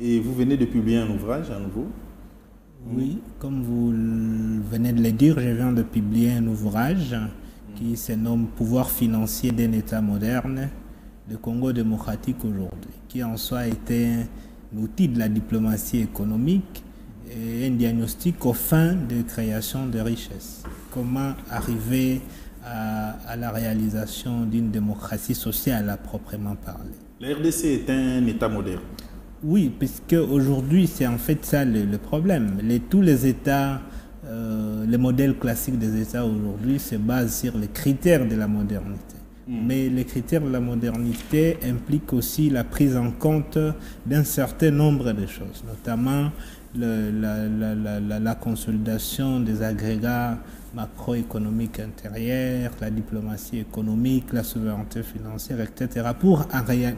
Et vous venez de publier un ouvrage à nouveau? Oui, comme vous venez de le dire, je viens de publier un ouvrage qui se nomme Pouvoir financier d'un État moderne, le Congo démocratique aujourd'hui, qui en soi était un outil de la diplomatie économique et un diagnostic aux fins de création de richesses. Comment arriver à la réalisation d'une démocratie sociale à proprement parler. La RDC est un État moderne. Oui, puisque aujourd'hui, c'est en fait ça le problème. Tous les États, les modèles classiques des États aujourd'hui se basent sur les critères de la modernité. Mais les critères de la modernité impliquent aussi la prise en compte d'un certain nombre de choses, notamment la consolidation des agrégats macroéconomiques intérieurs, la diplomatie économique, la souveraineté financière, etc.,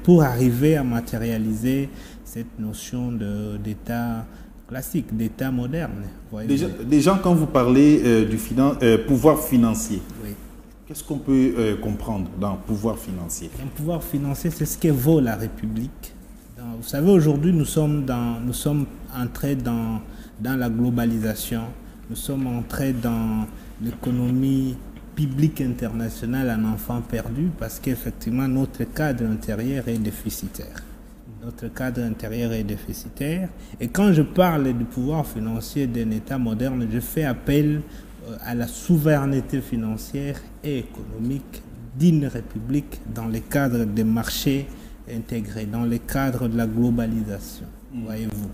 pour arriver à matérialiser cette notion d'État classique, d'État moderne. Déjà, quand vous parlez du pouvoir financier, oui. Qu'est-ce qu'on peut comprendre dans le pouvoir financier? Un pouvoir financier, c'est ce que vaut la République. Vous savez, aujourd'hui, nous sommes entrés dans la globalisation. Nous sommes entrés dans l'économie publique internationale en enfant perdu parce qu'effectivement, notre cadre intérieur est déficitaire. Notre cadre intérieur est déficitaire. Et quand je parle du pouvoir financier d'un État moderne, je fais appel à la souveraineté financière et économique d'une république dans le cadre des marchés intégrés, dans le cadre de la globalisation, voyez-vous.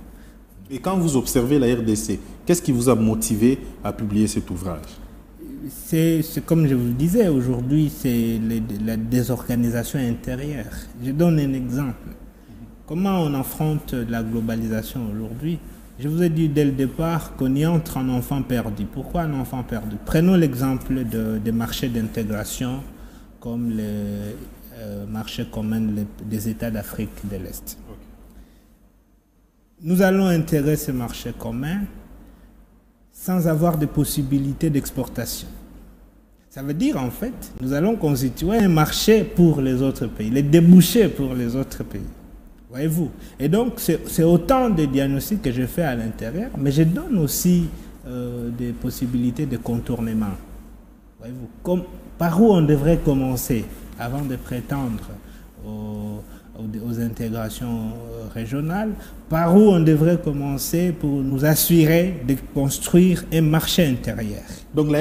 Et quand vous observez la RDC, qu'est-ce qui vous a motivé à publier cet ouvrage? C'est comme je vous le disais, aujourd'hui, c'est la désorganisation intérieure. Je donne un exemple. Comment on affronte la globalisation aujourd'hui? Je vous ai dit dès le départ qu'on y entre en enfant perdu. Pourquoi un enfant perdu? Prenons l'exemple des marchés d'intégration comme les marchés communs des États d'Afrique de l'Est. Okay. Nous allons intégrer ces marchés communs sans avoir de possibilités d'exportation. Ça veut dire en fait, nous allons constituer un marché pour les autres pays, les débouchés pour les autres pays. Voyez-vous. Et donc, c'est autant de diagnostics que je fais à l'intérieur, mais je donne aussi des possibilités de contournement. Voyez-vous. Par où on devrait commencer avant de prétendre aux intégrations régionales, par où on devrait commencer pour nous assurer de construire un marché intérieur. Donc,